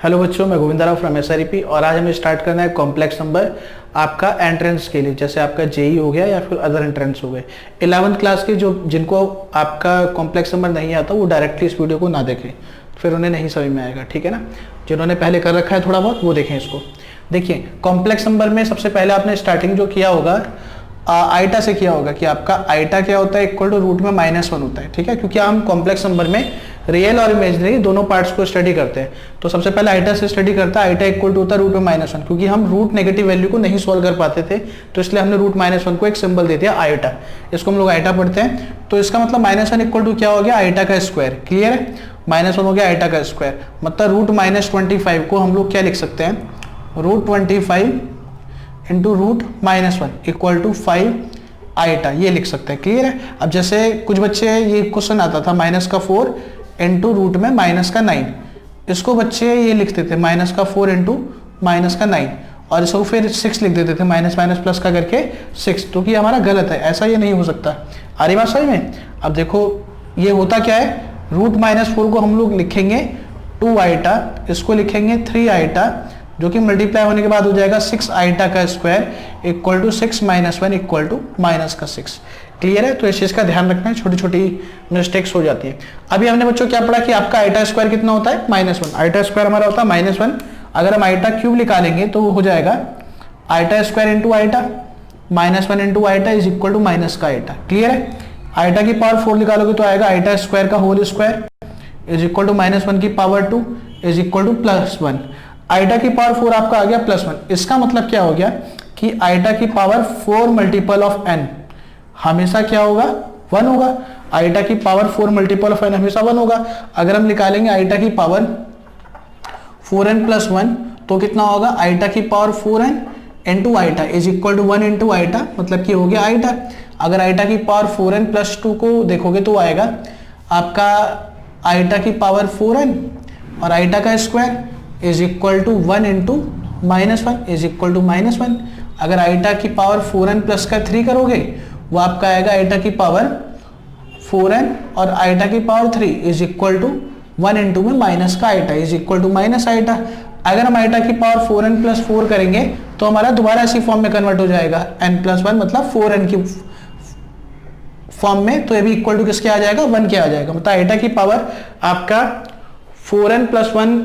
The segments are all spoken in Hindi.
हेलो बच्चों, मैं गोविंदा फ्रॉम एसआरईपी और आज हमें स्टार्ट करना है कॉम्प्लेक्स नंबर आपका एंट्रेंस के लिए, जैसे आपका जेई हो गया या फिर अदर एंट्रेंस हो गए। 11th क्लास के जो जिनको आपका कॉम्प्लेक्स नंबर नहीं आता वो डायरेक्टली इस वीडियो को ना देखें, फिर उन्हें नहीं समझ में आएगा, ठीक है ना। जिन्होंने पहले कर रखा है थोड़ा बहुत वो देखें इसको। देखिए, कॉम्प्लेक्स नंबर में सबसे पहले आपने स्टार्टिंग जो किया होगा आइटा से किया होगा कि आपका आइटा क्या होता है, इक्वल टू रूट में -1 होता है, ठीक है। क्योंकि हम कॉम्प्लेक्स नंबर में रियल और इमेजिनरी दोनों पार्ट्स को स्टडी करते हैं, तो सबसे पहले आइटा से स्टडी करता है। आइटा इक्वल टू होता है रूट में -1, क्योंकि हम रूट नेगेटिव वैल्यू को नहीं सॉल्व कर पाते थे, तो इसलिए हमने रूट -1 को एक सिंबल दे दिया आइटा। इसको हम लोग आइटा पढ़ते हैं, तो इसका मतलब -1 इक्वल टू क्या हो गया, आइटा का स्क्वायर। क्लियर है, -1 हो गया आइटा का स्क्वायर, मतलब रूट -25 को हम लोग क्या लिख सकते हैं, root 25 into root -1 equal to 5 iota, ये लिख सकते हैं। क्लियर है। अब जैसे कुछ बच्चे ये क्वेश्चन आता था -4 इंटू रूट में -9, इसको बच्चे ये लिखते थे -4 इंटू -9, और इसको फिर 6 लिख देते थे, माइनस माइनस प्लस का करके 6, तो कि हमारा गलत है, ऐसा ये नहीं हो सकता। आ रही बात सही में। अब देखो ये होता क्या है, रूट -4 को हम लोग लिखेंगे 2 आइटा, इसको लिखेंगे 3 आइटा, जो कि मल्टीप्लाई होने के बाद हो जाएगा 6 आइटा का square equal to 6 -1 equal to -6। Clear है। तो इस चीज का ध्यान रखना है, छोटी छोटी मिस्टेक्स हो जाती है। अभी हमने बच्चों क्या पढ़ा कि आपका आइटा स्क्वायर कितना होता है, -1। आइटा स्क्वायर हमारा होता है -1। अगर हम आइटा क्यूब निकालेंगे तो वो हो जाएगा iota square into iota, -1 into iota is equal to minus का आइटा। क्लियर है। आइटा की पावर 4 निकालोगे तो आएगा आइटा स्क्वायर का whole square is equal to -1 की power 2 is equal to +1। Iota की पावर 4 आपका आ गया +1। इसका मतलब क्या हो गया कि आइटा की पावर 4 मल्टीपल ऑफ n हमेशा क्या होगा, 1 होगा। आइटा की पावर 4 मल्टीपल ऑफ n हमेशा 1 होगा। अगर हम निकालेंगे आइटा की पावर 4n + 1 तो कितना होगा, आइटा की power 4n into iota is equal to 1 into iota, मतलब कि हो गया आइटा। अगर आइटा की पावर 4n + 2 को देखोगे तो आएगा आपका आइटा की पावर 4n और आइटा का square is equal to 1 into -1 is equal to -1। अगर आइटा की पावर 4n प्लस का 3 करोगे वो आपका आएगा आइटा की पावर 4n और आइटा की power 3 is equal to 1 into में माइनस का iota is equal to minus iota. अगर हम आइटा की पावर 4n + 4 करेंगे तो हमारा दोबारा इसी फॉर्म में कन्वर्ट हो जाएगा, n + 1 मतलब 4n की फॉर्म में, तो ये भी इक्वल टू किसके आ जाएगा, 1 के आ जाएगा। मतलब आइटा की पावर आपका 4n + 1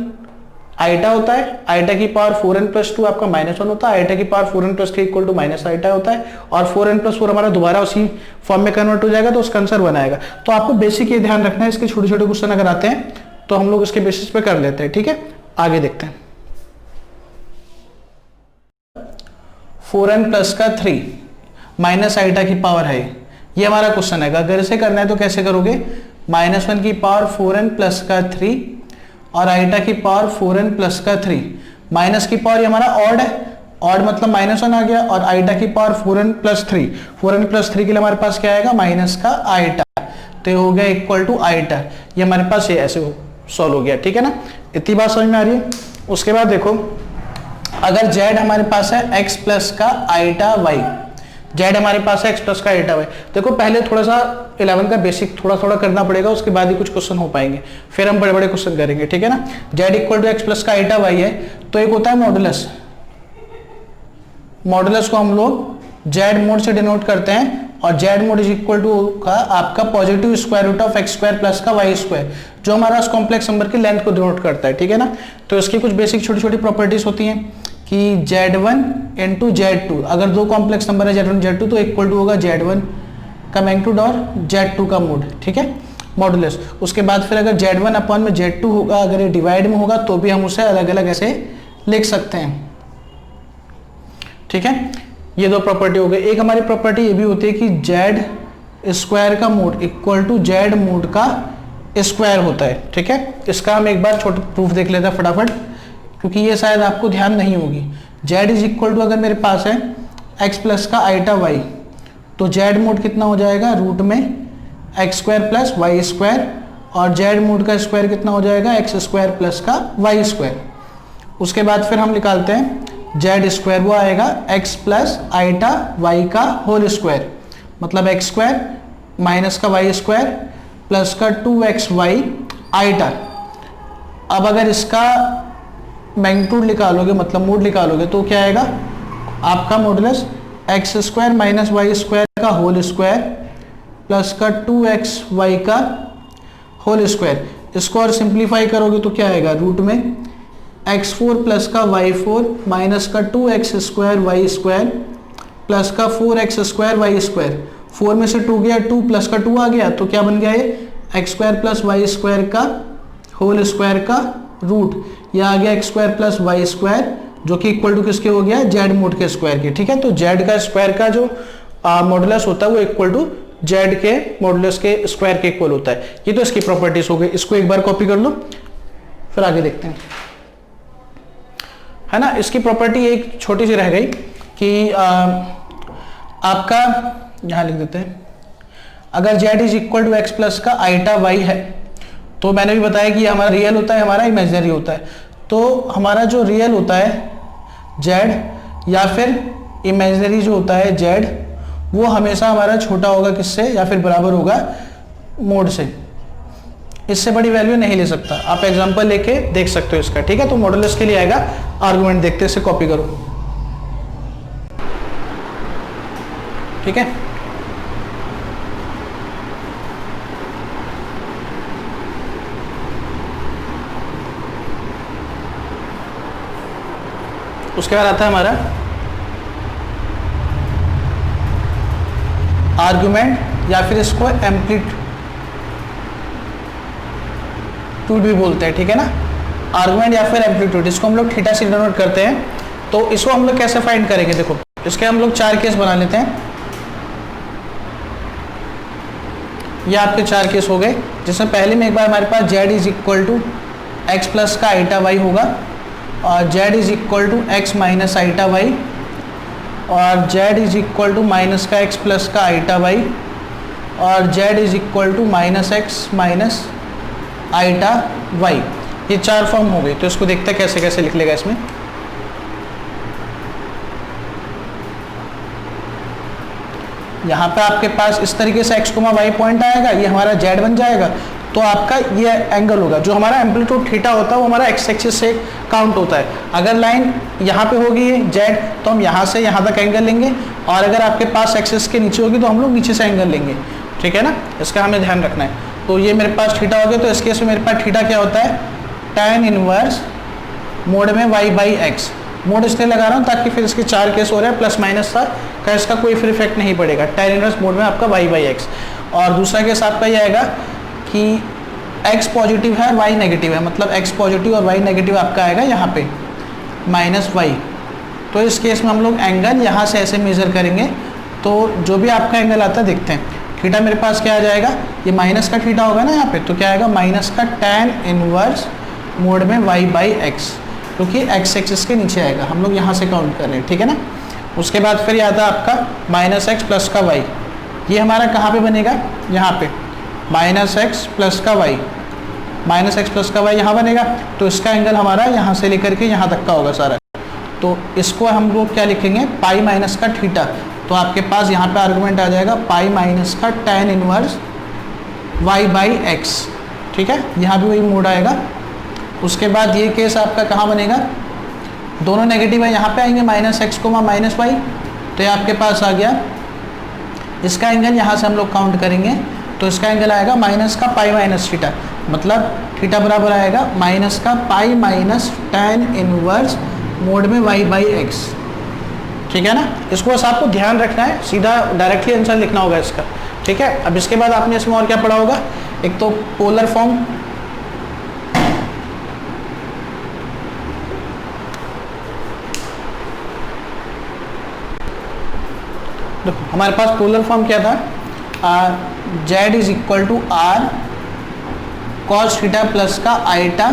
आइटा होता है, आइटा की पावर 4n + 2 आपका -1 होता है, आइटा की power 4n + 3 equal to minus iota होता है, और 4n + 4 हमारा दोबारा उसी फॉर्म में कन्वर्ट हो जाएगा, तो उसका आंसर 1 आएगा। तो आपको बेसिक ये ध्यान रखना है, इसके छोटे छोटे क्वेश्चन अगर आते हैं तो हम लोग इसके बेसिस पे कर लेते हैं, ठीक है। आगे देखते हैं। 4n + का 3 माइनस आइटा की पावर है, ये हमारा क्वेश्चन है। अगर इसे करना है तो कैसे करोगे, -1 की पावर 4n + का 3 और आइटा की पावर 4n + का 3, माइनस की पावर ये हमारा ऑड है, ऑड मतलब -1 आ गया, और आइटा की पावर 4n + 3, 4n + 3 के लिए हमारे पास क्या आएगा, माइनस का आइटा, तो ये हो गया इक्वल टू आइटा। ये हमारे पास ये ऐसे सॉल्व हो गया, ठीक है ना। इतनी बात समझ में आ रही है। उसके बाद देखो, अगर z हमारे पास है x + का आइटा y, z हमारे पास है x + का आइटा y। देखो पहले थोड़ा सा 11 का बेसिक थोड़ा थोड़ा करना पड़ेगा, उसके बाद ही कुछ क्वेश्चन हो पाएंगे, फिर हम बड़े बड़े क्वेश्चन करेंगे, ठीक है ना। z इक्वल टू x + का आइटा y है, तो एक होता है मॉडुलस, मॉडुलस को हम लोग z मोड से डिनोट करते हैं, और z mod is equal to का आपका positive square root of x² + का y², जो हमारा उस कॉम्प्लेक्स नंबर की लेंथ को डिनोट करता है, ठीक है ना। तो इसकी कुछ बेसिक छोटी छोटी प्रॉपर्टीज होती हैं कि z1 इंटू z2, अगर दो कॉम्प्लेक्स नंबर है z1 z2 तो इक्वल टू होगा z1 का मैग्नीट्यूड और z2 का मोड, ठीक है, मॉडुलस। उसके बाद फिर अगर z1 अपॉन में z2 होगा, अगर ये डिवाइड में होगा तो भी हम उसे अलग अलग ऐसे लिख सकते हैं, ठीक है। ये दो प्रॉपर्टी हो गई। एक हमारी प्रॉपर्टी ये भी होती है कि z² का mod equal to z mod का स्क्वायर होता है, ठीक है। इसका हम एक बार छोटा प्रूफ देख लेते हैं फटाफट, क्योंकि ये शायद आपको ध्यान नहीं होगी। z इज इक्वल टू, अगर मेरे पास है x + का आइटा y, तो z मोड कितना हो जाएगा, रूट में x² + y², और z मोड का स्क्वायर कितना हो जाएगा, x² + का y²। उसके बाद फिर हम निकालते हैं z², वो आएगा x + आइटा y का होल स्क्वायर, मतलब x² माइनस का y² प्लस का 2xy आइटा। अब अगर इसका मैग्नीट्यूड निकालोगे, मतलब मोड निकालोगे, तो क्या आएगा आपका modulus x square minus y square का होल स्क्वायर प्लस का 2xy का होल स्क्वायर। इसको और सिंप्लीफाई करोगे तो क्या आएगा, रूट में x4 प्लस का y4 माइनस का 2x square Y square plus का 4x स्क्वायर वाई स्क्वायर। 4 में से 2 गया, 2 प्लस का 2 आ गया, तो क्या बन गया ये x square plus y square का होल स्क्वायर का रूट। यह आ गया x square plus y square जो कि इक्वल टू किसके हो गया, जेड मोड के स्क्वायर के। ठीक है, तो जेड का स्क्वायर का जो मॉडुलस होता है वो इक्वल टू जेड के मॉडुलस के स्क्वायर के इक्वल होता है। ये तो इसकी प्रॉपर्टीज हो गई। इसको एक बार कॉपी कर लो, फिर आगे देखते हैं, है ना। इसकी प्रॉपर्टी एक छोटी सी रह गई कि आपका यहां लिख देते हैं, अगर z is equal to x plus का आइटा वाई है, तो मैंने भी बताया कि हमारा रियल होता है, हमारा इमेजिनरी होता है। तो हमारा जो रियल होता है जेड या फिर इमेजिनरी जो होता है जेड, वो हमेशा हमारा छोटा होगा किससे, या फिर बराबर होगा मोड से। इससे बड़ी वैल्यू नहीं ले सकता। आप एग्जांपल लेके देख सकते हो इसका। ठीक है, तो मॉडुलस के लिए आएगा आर्गुमेंट, देखते हैं, इसे कॉपी करो। ठीक है, उसके बाद आता है हमारा आर्गुमेंट, या फिर इसको एम्पलीट्यूड भी बोलते हैं। ठीक है ना, आर्गुमेंट या फिर एम्पलीट्यूड, इसको हम लोग थीटा से डिनोट करते हैं। तो इसको हम लोग कैसे फाइंड करेंगे, देखो इसके हम लोग 4 केस बना लेते हैं। ये आपके 4 केस हो गए, जिसमें पहले में एक बार हमारे पास z is equal to x plus का आइटा वाई होगा, और z is equal to x minus iota y, और z is equal to minus का x प्लस का आइटा वाई, और z is equal to minus x minus iota y. ये 4 फॉर्म हो गए। तो इसको देखते हैं कैसे कैसे लिख लेगा इसमें। यहाँ पे आपके पास इस तरीके से x, y पॉइंट आएगा, ये हमारा z बन जाएगा। तो आपका ये एंगल होगा, जो हमारा एम्पलीट्यूड थीटा होता है वो हमारा एक्स एक्सिस से काउंट होता है। अगर लाइन यहाँ पे होगी जेड, तो हम यहाँ से यहाँ तक एंगल लेंगे, और अगर आपके पास एक्सिस के नीचे होगी तो हम लोग नीचे से एंगल लेंगे। ठीक है ना, इसका हमें ध्यान रखना है। तो ये मेरे पास थीटा हो गया, तो इस केस में मेरे पास थीटा क्या होता है, tan इनवर्स मोड में y बाई एक्स। मोड इसलिए लगा रहा हूँ ताकि फिर इसके 4 केस हो रहे हैं, प्लस माइनस का इसका कोई फिर इफेक्ट नहीं पड़ेगा। tan इनवर्स मोड में आपका y बाई एक्स। और दूसरा केस आपका ये आएगा कि x पॉजिटिव है, y नेगेटिव है, मतलब x पॉजिटिव और y नेगेटिव आपका आएगा यहाँ पे माइनस y। तो इस केस में हम लोग एंगल यहाँ से ऐसे मेजर करेंगे, तो जो भी आपका एंगल आता है देखते हैं। थीटा मेरे पास क्या आ जाएगा, ये माइनस का थीटा होगा ना यहाँ पे, तो क्या आएगा माइनस का tan इनवर्स मोड में y बाई एक्स, क्योंकि x एक्सिस के नीचे आएगा। हम लोग यहाँ से काउंट कर रहे हैं। ठीक है ना, उसके बाद फिर आता है आपका माइनस एक्स प्लस का y। ये हमारा कहाँ पे बनेगा, यहाँ पे माइनस एक्स प्लस का वाई, माइनस एक्स प्लस का वाई यहाँ बनेगा। तो इसका एंगल हमारा यहाँ से लेकर के यहाँ तक का होगा सारा। तो इसको हम लोग क्या लिखेंगे, पाई माइनस का थीटा। तो आपके पास यहाँ पे आर्गुमेंट आ जाएगा पाई माइनस का tan inverse y by x. ठीक है, यहाँ भी वही मोड आएगा। उसके बाद ये केस आपका कहाँ बनेगा, दोनों नेगेटिव है, यहाँ पे आएंगे माइनस एक्स को माइनस वाई। तो ये आपके पास आ गया, इसका एंगल यहाँ से हम लोग काउंट करेंगे, तो इसका एंगल आएगा माइनस का पाई माइनस थीटा, मतलब थीटा बराबर आएगा माइनस का pi minus tan inverse mode में y बाई एक्स। ठीक है ना, इसको बस आपको ध्यान रखना है, सीधा डायरेक्टली आंसर लिखना होगा इसका। ठीक है, अब इसके बाद आपने इसमें और क्या पढ़ा होगा, एक तो पोलर फॉर्म, देखो हमारे पास पोलर फॉर्म क्या था, z is equal to r cos theta plus का आइटा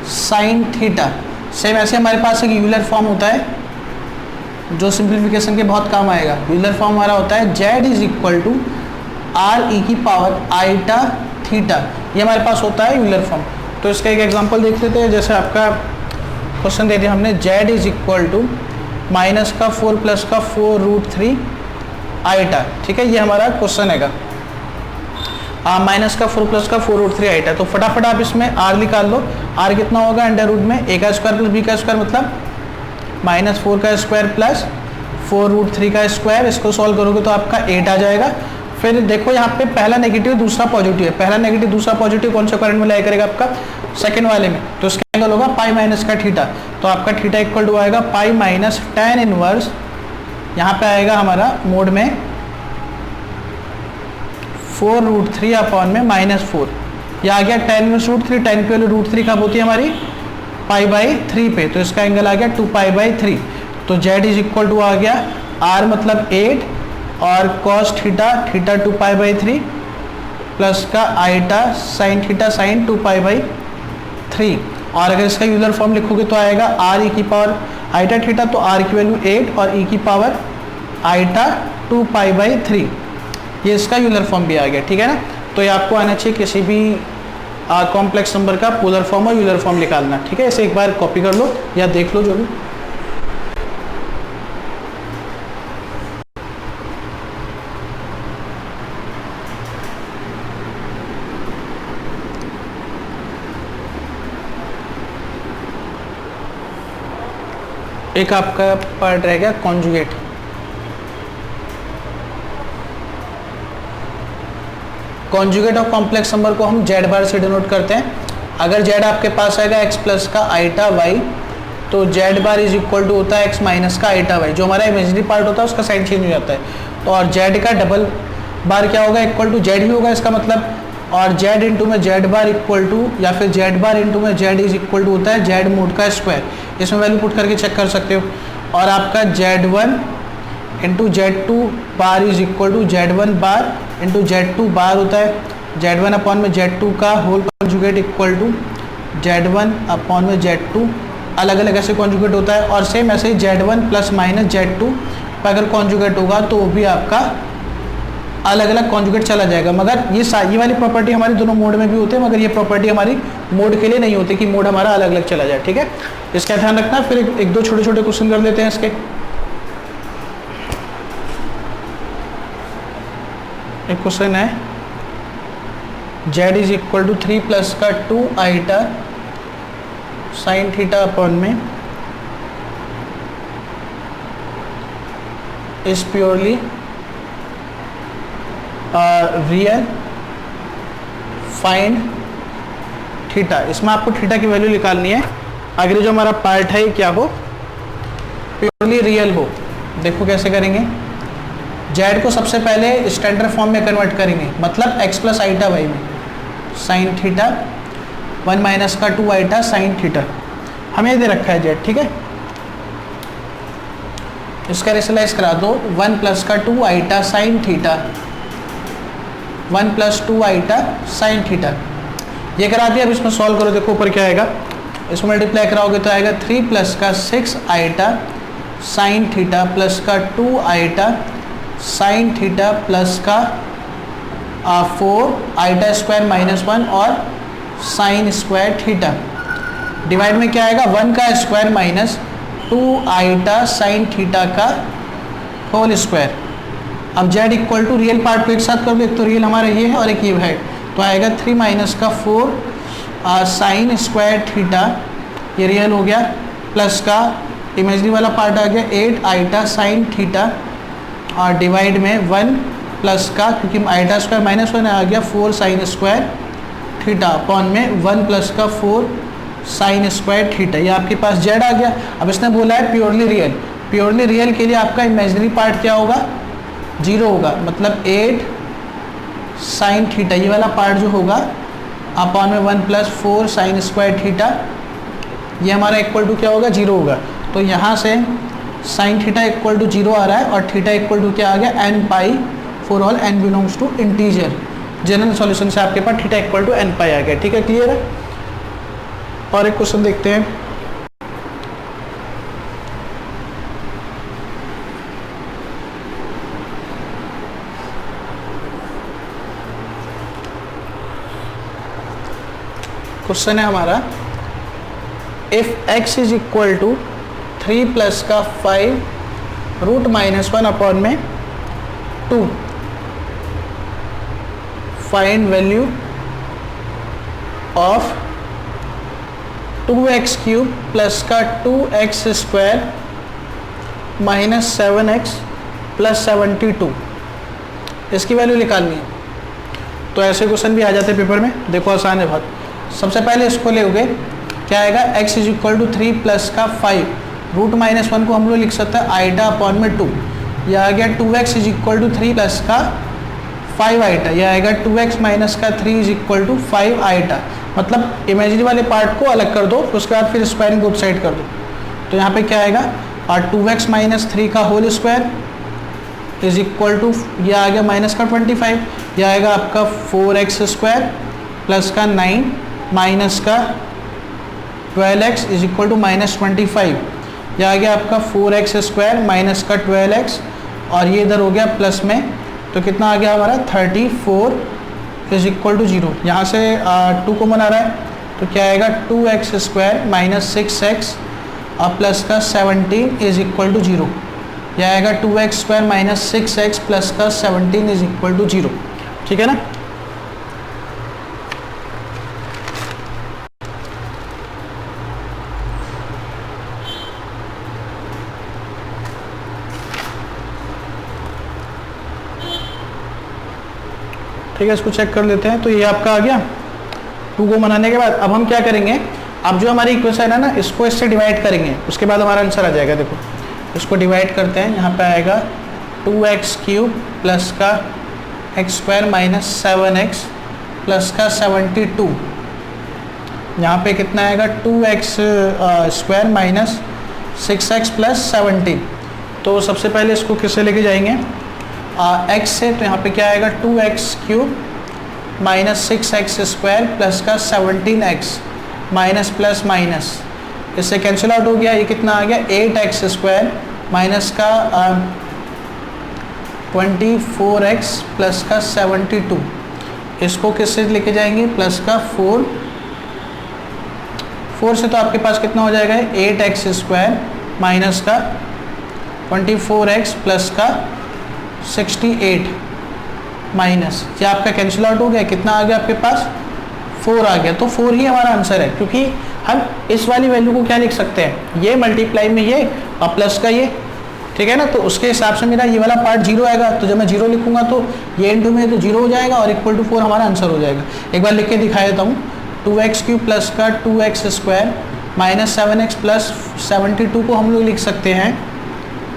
साइन थीटा। सेम ऐसे हमारे पास एक यूलर फॉर्म होता है जो सिंप्लीफिकेशन के बहुत काम आएगा। यूलर फॉर्म हमारा होता है z is equal to r e की पावर आइटा थीटा। ये हमारे पास होता है यूलर फॉर्म। तो इसका एक एग्जांपल देख लेते हैं। जैसे आपका क्वेश्चन दे दिया हमने, z is equal to minus का 4 प्लस का 4 रूट 3 आइटा। ठीक है, ये हमारा क्वेश्चन हैगा। माइनस का 4 प्लस का 4√3 आइटा। तो फटाफट आप इसमें r निकाल लो। r कितना होगा अंडर रूट में a का स्क्वायर प्लस b का स्क्वायर मतलब -4 का स्क्वायर प्लस 4√3 का स्क्वायर। इसको सॉल्व करोगे तो आपका 8 आ जाएगा। फिर देखो यहाँ पे पहला नेगेटिव दूसरा पॉजिटिव है, पहला नेगेटिव दूसरा पॉजिटिव कौन सा करंट में लाया करेगा आपका सेकंड वाले में, तो इसका एंगल होगा पाई माइनस का थीटा। तो आपका थीटा इक्वल टू आएगा पाई माइनस tan इनवर्स, यहाँ पे आएगा हमारा मोड में 4√3 अपॉन में -4। यह आ गया tan इनवर्स √3, tan की वैल्यू √3 कब होती है हमारी π/3 पे, तो इसका एंगल आ गया 2π/3। तो z इज इक्वल टू आ गया r मतलब 8 और cos थीटा 2π/3 प्लस का आइटा sin थीटा sin 2π/3। और अगर इसका यूलर फॉर्म लिखोगे तो आएगा r e की पावर आइटा थीटा, तो r की वैल्यू 8 और e की पावर आइटा 2π/3। ये इसका यूलर फॉर्म भी आ गया, ठीक है ना। तो ये आपको आना चाहिए किसी भी कॉम्प्लेक्स नंबर का पोलर फॉर्म और यूलर फॉर्म निकालना, ठीक है। इसे एक बार कॉपी कर लो या देख लो जो भी। एक आपका पार्ट रह गया conjugate. Conjugate of complex number को हम जेड बार से डिनोट करते हैं। अगर जेड आपके पास आएगा एक्स प्लस का आइटा वाई, तो z bar is equal to होता है एक्स माइनस का आइटा वाई। जो हमारा इमेजिनरी पार्ट होता है उसका साइन चेंज हो जाता है, तो और जेड का डबल बार क्या होगा इक्वल टू जेड ही होगा इसका मतलब, और जेड इंटू में जेड बार इक्वल टू या फिर जेड बार इंटू में जेड इज इक्वल टू होता है जेड मोड का स्क्वायर। इसमें वैल्यू पुट करके चेक कर सकते हो। और आपका Z1 into Z2 bar is equal to Z1 bar into Z2 bar होता है Z1 अपॉन में Z2 का whole conjugate equal to Z1 upon में Z2। अलग अलग ऐसे कॉन्जुगेट होता है। और सेम ऐसे ही Z1 प्लस माइनस Z2 पर अगर कॉन्जुगेट होगा तो वो भी आपका अलग अलग कॉन्जुगेट चला जाएगा। मगर ये वाली प्रॉपर्टी हमारी दोनों मोड में भी होते हैं, मगर ये प्रॉपर्टी हमारी मोड के लिए नहीं होती कि मोड हमारा अलग अलग चला जाए, ठीक है। इसका ध्यान रखना। फिर एक दो छोटे छोटे क्वेश्चन कर लेते हैं इसके। एक क्वेश्चन है z is equal to 3 plus का 2 आइटा साइन थीटा अपॉन में is purely real find theta. इसमें आपको थीटा की वैल्यू निकालनी है। अगर जो हमारा पार्ट है क्या हो प्योरली रियल हो। देखो कैसे करेंगे। जेड को सबसे पहले स्टैंडर्ड फॉर्म में कन्वर्ट करेंगे, मतलब x प्लस आइटा वाई में साइन थीटा 1 माइनस का 2 आइटा साइन थीटा हमें दे रखा है जेड, ठीक है। इसका रेशनलाइज करा दो 1 प्लस का 2 iota sine theta 1 plus 2 iota sine theta ये करा दिया। अब इसमें सॉल्व करो, देखो ऊपर क्या आएगा। इसको मल्टीप्लाई कराओगे तो आएगा 3 प्लस का 6 आइटा साइन थीटा प्लस का 2 आइटा साइन थीटा प्लस का 4 आइटा स्क्वायर माइनस 1 और साइन स्क्वायर थीटा। डिवाइड में क्या आएगा 1 का square minus 2 iota sine theta का होल स्क्वायर। अब z equal to real part को एक साथ कर दो, एक तो रियल हमारा ये है और एक ये है, तो आएगा 3 माइनस का 4 साइन स्क्वायर थीटा ये रियल हो गया, प्लस का इमेजरी वाला पार्ट आ गया 8 आइटा साइन थीटा और डिवाइड में 1 प्लस का क्योंकि आइटा स्क्वायर माइनस 1 आ गया 4 साइन स्क्वायर थीटा अपॉन में 1 प्लस का 4 साइन स्क्वायर थीटा। ये आपके पास z आ गया। अब इसने बोला है प्योरली रियल। प्योरली रियल के लिए आपका इमेजरी पार्ट क्या होगा 0 होगा, मतलब 8 साइन थीटा ये वाला पार्ट जो होगा अपॉन में 1 प्लस 4 साइन स्क्वायर थीटा ये हमारा इक्वल टू क्या होगा 0 होगा। तो यहाँ से साइन थीटा इक्वल टू 0 आ रहा है और थीटा इक्वल टू क्या आ गया n pi for all n belongs to integer. General solution से आपके पास theta equal to n pi आ गया, ठीक है, क्लियर है। और एक क्वेश्चन देखते हैं। क्वेश्चन है हमारा if x is equal to 3 plus का 5 रूट माइनस 1 अपॉन में 2 find value of 2x cube plus का 2x square minus 7x plus 72, इसकी वैल्यू निकालनी है। तो ऐसे क्वेश्चन भी आ जाते हैं पेपर में, देखो आसान है बहुत। सबसे पहले इसको लेोगे, क्या आएगा, x is equal to 3 plus का 5, रूट माइनस 1 को हम लोग लिख सकते हैं आइटा अपॉन में 2, यह आ गया 2x is equal to 3 plus का 5 आइटा, यह आएगा 2x माइनस का 3 इज इक्वल टू 5 आइटा। मतलब इमेजिनरी वाले पार्ट को अलग कर दो, उसके बाद फिर स्क्वायरिंग बोथ साइड कर दो। तो यहाँ पे क्या आएगा, और 2x माइनस 3 का whole square is equal to, यह आ गया माइनस का 25, यह आएगा आपका 4x स्क्वायर प्लस का 9 माइनस का 12x is equal to minus 25, यह आ गया आपका 4x स्क्वायर माइनस का 12x, और ये इधर हो गया प्लस में, तो कितना आ गया हमारा 34 इज इक्वल टू 0। यहाँ से 2 कॉमन आ रहा है, तो क्या आएगा 2x स्क्वायर माइनस 6x और प्लस का 17 इज इक्वल टू 0, यह आएगा 2x square minus 6x plus का 17 इज इक्वल टू 0। ठीक है ना। ठीक है, इसको चेक कर लेते हैं। तो ये आपका आ गया 2 को बनाने के बाद। अब हम क्या करेंगे, अब जो हमारी इक्वेशन है ना, इसको इससे डिवाइड करेंगे, उसके बाद हमारा आंसर आ जाएगा। देखो इसको डिवाइड करते हैं, यहाँ पे आएगा 2x क्यूब प्लस का x square minus 7x plus का 72, यहाँ पे कितना आएगा 2x square minus 6x plus 17। तो सबसे पहले इसको किससे लेके जाएंगे, x से, तो यहाँ पे क्या आएगा 2x cube minus 6x square plus का 17x माइनस प्लस माइनस, इससे कैंसिल आउट हो गया, ये कितना आ गया 8x स्क्वायर माइनस का 24x प्लस का 72, इसको किससे लेके जाएंगे, प्लस का 4 से, तो आपके पास कितना हो जाएगा 8x स्क्वायर माइनस का 24x प्लस का 68 माइनस, ये आपका कैंसिल आउट हो गया, कितना आ गया आपके पास 4 आ गया। तो 4 ही हमारा आंसर है, क्योंकि हम इस वाली वैल्यू को क्या लिख सकते हैं, ये मल्टीप्लाई में ये और प्लस का ये, ठीक है ना। तो उसके हिसाब से मेरा ये वाला पार्ट 0 आएगा, तो जब मैं 0 लिखूंगा तो ये इंटू में तो 0 हो जाएगा और इक्वल टू 4 हमारा आंसर हो जाएगा। एक बार लिख के दिखा देता हूँ, 2x क्यूब प्लस का 2x square minus 7x plus 72 को हम लोग लिख सकते हैं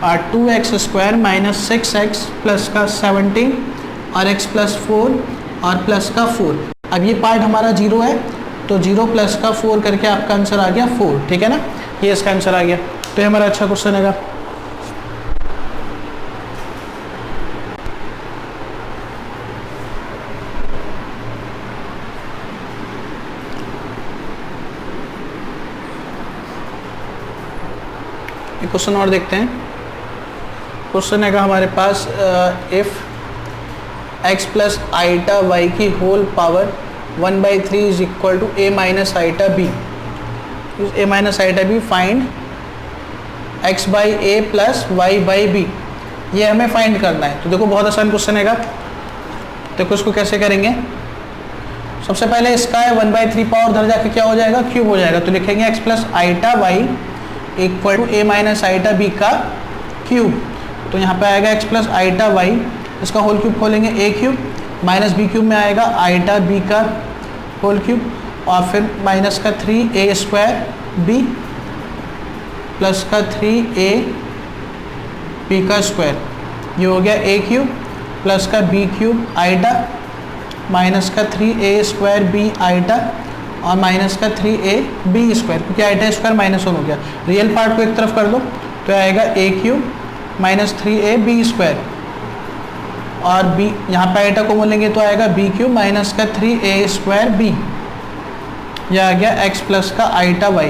और 2x square minus 6x plus का 17 और x प्लस 4 और प्लस का 4। अब ये पार्ट हमारा 0 है, तो 0 प्लस का 4 करके आपका आंसर आ गया 4, ठीक है ना। ये इसका आंसर आ गया, तो ये हमारा अच्छा क्वेश्चन है। एक क्वेश्चन और देखते हैं। क्वेश्चन है हमारे पास, if x plus iota y की whole power 1/3 is equal to a minus iota b, a minus iota b find x by a plus y by b, ये हमें फाइंड करना है। तो देखो बहुत आसान क्वेश्चन है। देखो इसको कैसे करेंगे, सबसे पहले इसका है 1/3 पावर उधर जाके क्या हो जाएगा, क्यूब हो जाएगा। तो लिखेंगे x plus iota y equal to a minus iota b का क्यूब। तो यहाँ पे आएगा x प्लस आइटा y, इसका होल क्यूब खोलेंगे a cube minus b cube में आएगा आइटा b का होल क्यूब और फिर माइनस का 3a स्क्वायर b प्लस का 3a b का स्क्वायर, ये हो गया a क्यूब प्लस का b क्यूब आइटा माइनस का 3a स्क्वायर b आइटा और माइनस का 3a b स्क्वायर, क्योंकि आइटा स्क्वायर माइनस 1 हो गया। रियल पार्ट को एक तरफ कर दो, तो आएगा a cube minus 3a b square और b, यहाँ पे आइटा को बोलेंगे तो आएगा b क्यूब माइनस का 3a स्क्वायर b, यह आ गया x प्लस का आइटा y।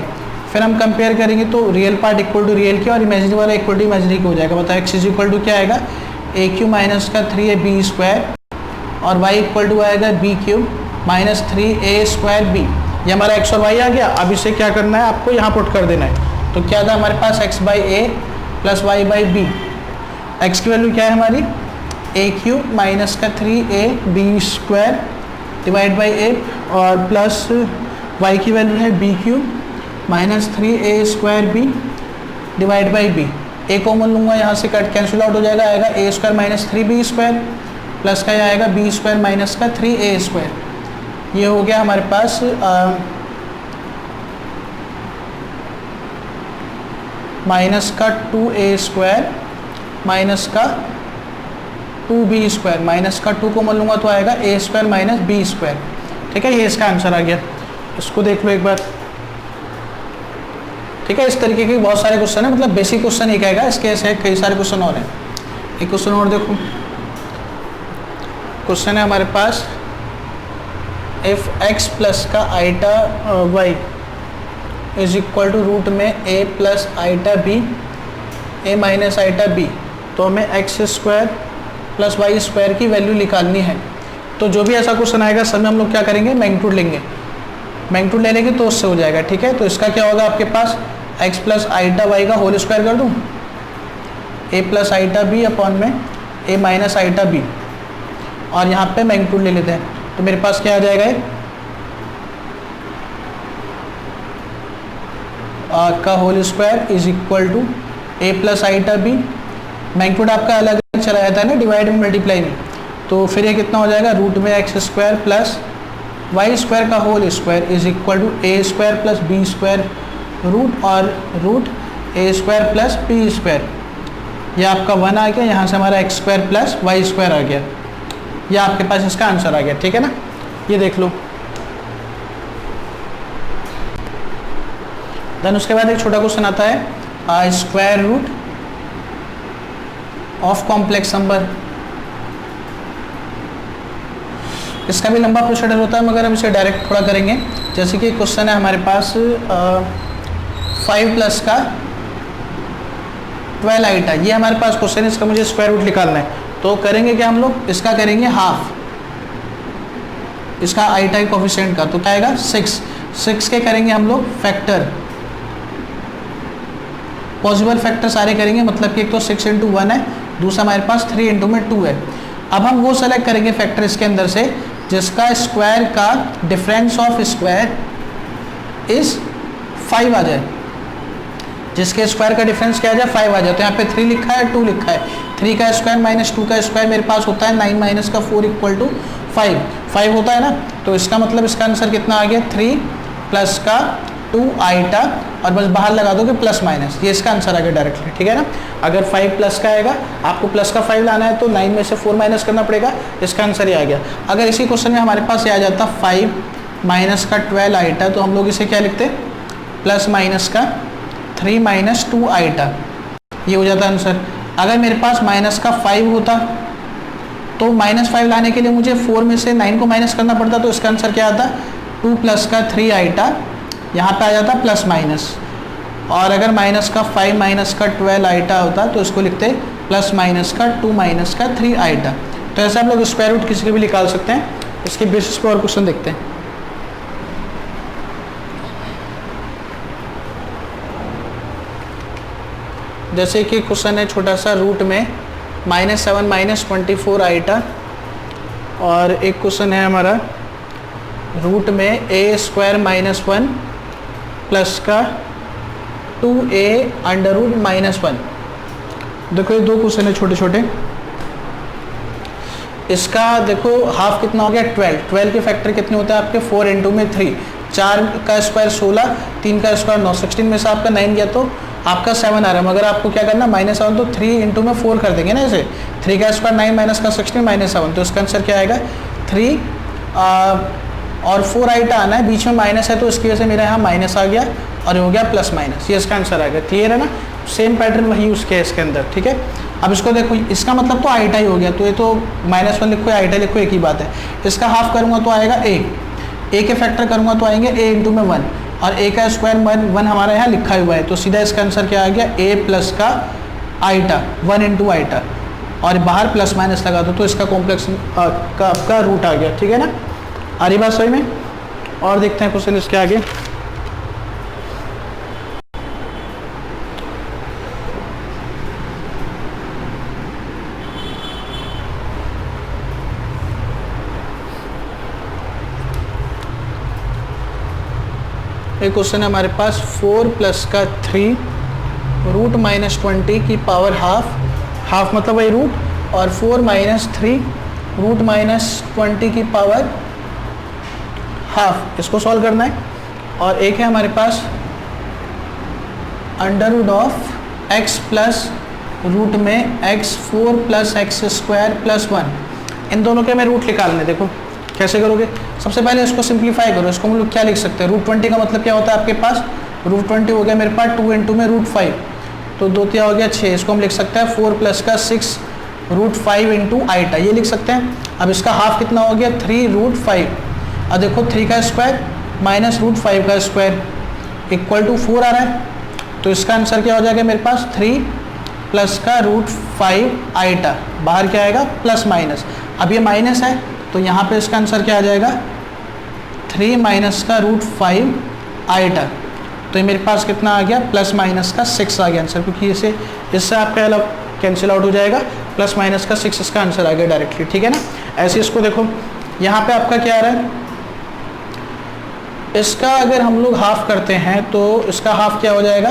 फिर हम कंपेयर करेंगे तो real part equal to real की और इमेजिनरी वाला इक्वल टू इमेजिनरी की हो जाएगा। बताओ x इज इक्वल टू क्या आएगा, a क्यूब माइनस का 3a b स्क्वायर और y इक्वल टू आएगा b cube minus 3a square b। ये हमारा x और y आ गया। अब इसे क्या करना है, आपको यहाँ पुट कर देना है। तो क्या था हमारे पास x by a plus y by b, x की वैल्यू क्या है हमारी a क्यूब माइनस का 3a b square divide by A, और प्लस वाई की वैल्यू है B cube minus 3a² B divide by B. A common लूँगा, यहाँ से कट कैंसिल आउट हो जाएगा, आएगा a² माइनस 3b² प्लस का यह आएगा b² माइनस का 3a²। ये हो गया हमारे पास माइनस का 2a² माइनस का 2b², माइनस का 2 कॉमन लूँगा तो आएगा a² माइनस b²। ठीक है, ये इसका आंसर आ गया। इसको देख लो एक बार। ठीक है, इस तरीके के बहुत सारे क्वेश्चन है, मतलब बेसिक क्वेश्चन एक आएगा, इसके ऐसे कई सारे क्वेश्चन और हैं। एक क्वेश्चन और देखो, क्वेश्चन है हमारे पास इफ x प्लस का iota y is equal to root में a plus iota b a minus iota b, तो हमें x² प्लस y² की वैल्यू निकालनी है। तो जो भी ऐसा क्वेश्चन आएगा सब में हम लोग क्या करेंगे, मैग्नीट्यूड लेंगे। मैग्नीट्यूड ले लेंगे तो उससे हो जाएगा। ठीक है, तो इसका क्या होगा आपके पास, x प्लस आइटा y का होल स्क्वायर कर दूँ, a plus iota b upon में a माइनस आइटा b, और यहाँ पे मैग्नीट्यूड ले लेते हैं। तो मेरे पास क्या आ जाएगा, का whole square is equal to a plus iota b। Magnitude आपका अलग अलग चला जाता है ना, डिवाइड में मल्टीप्लाई में, तो फिर ये कितना हो जाएगा, रूट में x² प्लस y² का whole square is equal to a² plus b² root, और रूट a² प्लस b²। यह आपका 1 आ गया, यहाँ से हमारा x² प्लस y² आ गया। यह आपके पास इसका आंसर आ गया। ठीक है ना, ये देख लो। देन उसके बाद एक छोटा क्वेश्चन आता है square root of complex number. इसका भी लंबा प्रोसीजर होता है, मगर हम इसे डायरेक्ट थोड़ा करेंगे। जैसे कि क्वेश्चन है हमारे पास 5 प्लस का 12 आइटा, ये हमारे पास क्वेश्चन है, इसका मुझे स्क्वायर रूट निकालना है। तो करेंगे क्या हम लोग, इसका करेंगे हाफ, इसका आइटा कोफिशिएंट का, तो क्या आएगा 6 के करेंगे हम लोग फैक्टर, पॉसिबल फैक्टर सारे करेंगे, मतलब कि एक तो 6 × 1 है, दूसरा हमारे पास 3 × में 2 है। अब हम वो सेलेक्ट करेंगे फैक्टर इसके अंदर से जिसका स्क्वायर का डिफरेंस ऑफ स्क्वायर इज 5 आ जाए, जिसके स्क्वायर का डिफरेंस क्या आ जाए, 5 आ जाए। तो यहाँ पे 3 लिखा है, 2 लिखा है, 3 का स्क्वायर माइनस 2 का स्क्वायर मेरे पास होता है 9 माइनस का 4 इक्वल टू 5 होता है ना। तो इसका मतलब इसका आंसर कितना आ गया, 3 प्लस का 2 आइटा, और बस बाहर लगा दोगे प्लस माइनस, ये इसका आंसर आ गया डायरेक्टली। ठीक है ना, अगर 5 प्लस का आएगा, आपको प्लस का 5 लाना है तो 9 में से 4 माइनस करना पड़ेगा, इसका आंसर ये आ गया। अगर इसी क्वेश्चन में हमारे पास ये आ जाता 5 माइनस का 12 आइटा, तो हम लोग इसे क्या लिखते, प्लस माइनस का 3 माइनस 2 आइटा, ये हो जाता आंसर। अगर मेरे पास माइनस का 5 होता तो -5 लाने के लिए मुझे 4 में से 9 को माइनस करना पड़ता, तो इसका आंसर क्या आता, 2 प्लस का 3 आइटा, यहाँ पे आ जाता प्लस माइनस। और अगर माइनस का 5 माइनस का 12 आइटा होता तो इसको लिखते प्लस माइनस का 2 माइनस का 3 आइटा। तो ऐसे आप लोग स्क्वायर रूट किसी के भी निकाल सकते हैं। इसके बेसिस पे और क्वेश्चन देखते हैं। जैसे कि क्वेश्चन है छोटा सा, रूट में -7 माइनस 24 आइटा, और एक क्वेश्चन है हमारा रूट में a² माइनस 1 प्लस का 2a अंडर रूट माइनस 1। देखो ये 2 क्वेश्चन है छोटे छोटे। इसका देखो हाफ कितना हो गया, 12 के फैक्टर कितने होते हैं आपके, 4 × में 3, 4 का स्क्वायर 16, 3 का स्क्वायर 9, 16 में से आपका 9 गया तो आपका 7 आ रहा है। मगर आपको क्या करना, -7 तो 3 × में 4 कर देंगे ना, ऐसे 3 का स्क्वायर 9 माइनस का 16 -7, तो इसका आंसर क्या आएगा 3 और 4 आइटा आना है, बीच में माइनस है तो इसकी वजह से मेरा यहाँ माइनस आ गया और हो गया प्लस माइनस, ये इसका आंसर आ गया। क्लियर है ना, सेम पैटर्न वही यूज़ किया इसके अंदर। ठीक है, अब इसको देखो, इसका मतलब तो आइटा ही हो गया, तो ये तो -1 लिखो या आइटा लिखो एक ही बात है। इसका हाफ करूँगा तो आएगा a के फैक्टर करूँगा तो आएंगे a × में 1, और a का स्क्वायर 1 हमारा यहाँ लिखा हुआ है, तो सीधा इसका आंसर क्या आ गया, a प्लस का आइटा 1 × आइटा, और बाहर प्लस माइनस लगा दो तो इसका कॉम्प्लेक्स का आपका रूट आ गया। ठीक है ना, आ रही बात सही में। और देखते हैं क्वेश्चन इसके आगे। एक क्वेश्चन है हमारे पास 4 प्लस का 3 रूट माइनस 20 की पावर हाफ मतलब वही रूट, और 4 माइनस 3 रूट माइनस 20 की पावर हाफ, इसको सॉल्व करना है। और एक है हमारे पास under root of x plus root में x4 plus X square plus 1, इन दोनों के हमें रूट निकालने। देखो कैसे करोगे, सबसे पहले इसको सिंप्लीफाई करो। इसको हम लोग क्या लिख सकते हैं, रूट 20 का मतलब क्या होता है आपके पास, रूट 20 हो गया मेरे पास 2 इंटू में रूट 5, तो 2 तिया हो गया 6। इसको हम लिख सकते हैं 4 प्लस का 6 रूट 5 इंटू आइटा, ये लिख सकते हैं। अब इसका हाफ कितना हो गया 3 रूट 5। अब देखो 3 का स्क्वायर माइनस रूट 5 का स्क्वायर इक्वल टू 4 आ रहा है, तो इसका आंसर क्या हो जाएगा मेरे पास 3 प्लस का रूट 5 आइटा, बाहर क्या आएगा प्लस माइनस। अब ये माइनस है तो यहाँ पे इसका आंसर क्या आ जाएगा 3 माइनस का रूट 5 आइटा, तो ये मेरे पास कितना आ गया प्लस माइनस का 6 आ गया आंसर, क्योंकि इससे आपका अलग कैंसिल आउट हो जाएगा, प्लस माइनस का 6 इसका आंसर आ गया डायरेक्टली, ठीक है ना। ऐसे इसको देखो यहाँ पे आपका क्या आ रहा है, इसका अगर हम लोग हाफ करते हैं तो इसका हाफ क्या हो जाएगा,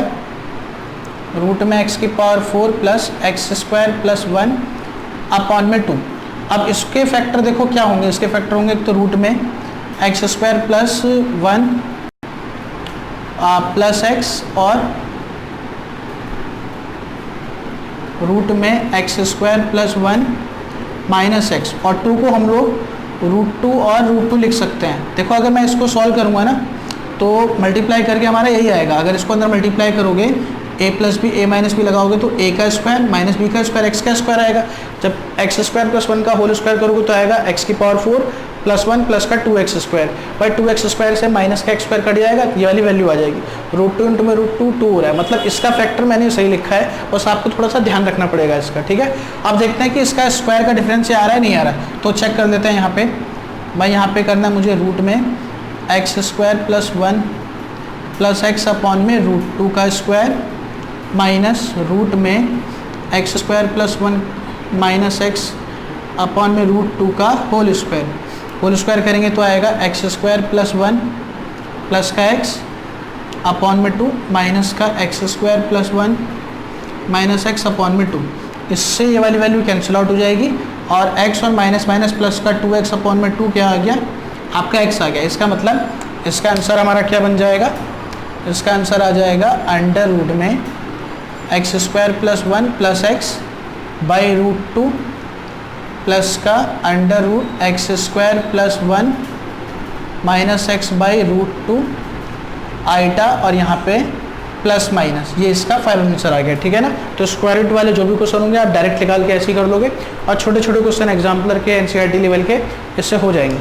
रूट में x की power 4 plus X square plus 1 upon में 2। अब इसके फैक्टर देखो क्या होंगे, इसके फैक्टर होंगे एक तो रूट में X square plus 1 plus x, और रूट में X square plus 1 minus x, और 2 को हम लोग रूट 2 और रूट 2 लिख सकते हैं। देखो अगर मैं इसको सॉल्व करूंगा ना तो मल्टीप्लाई करके हमारा यही आएगा। अगर इसको अंदर मल्टीप्लाई करोगे a plus b a minus b लगाओगे तो a का स्क्वायर माइनस बी का स्क्वायर एक्स का स्क्वायर आएगा। जब एक्स स्क्वायर प्लस 1 का होल स्क्वायर करोगे तो आएगा x की पावर 4 प्लस 1 प्लस का 2x स्क्वायर, भाई 2x स्क्वायर से माइनस का x स्क्वायर कट जाएगा, ये वाली वैल्यू आ जाएगी। रूट 2 इंटू में रूट 2 2 हो रहा है, मतलब इसका फैक्टर मैंने सही लिखा है, बस आपको थोड़ा सा ध्यान रखना पड़ेगा इसका, ठीक है। अब देखते हैं कि इसका स्क्वायर का डिफरेंस आ रहा है नहीं आ रहा है, तो चेक कर लेते हैं यहाँ पे। भाई यहाँ पे करना है मुझे रूट में X square plus 1 plus x upon में रूट 2 का स्क्वायर माइनस रूट में X square plus 1 minus x upon में रूट 2 का होल स्क्वायर करेंगे तो आएगा एक्स स्क्वायर प्लस 1 प्लस का एक्स अपॉन में 2 माइनस का x square plus 1 minus x upon में 2। इससे ये वाली वैल्यू कैंसिल आउट हो जाएगी, और x और माइनस माइनस प्लस का 2x अपॉन में 2 क्या आ गया आपका x आ गया। इसका मतलब इसका आंसर हमारा क्या बन जाएगा, इसका आंसर आ जाएगा अंडर रूट में X square plus 1 plus X by root 2 plus का under root X square plus 1 minus X by root 2 आइटा, और यहाँ पे प्लस माइनस, ये इसका फाइनल आंसर आ गया, ठीक है ना। तो स्क्वायर रूट वाले जो भी क्वेश्चन होंगे आप डायरेक्ट निकाल के ऐसे ही कर लोगे, और छोटे छोटे क्वेश्चन एग्जाम्पलर के एनसीईआरटी लेवल के इससे हो जाएंगे।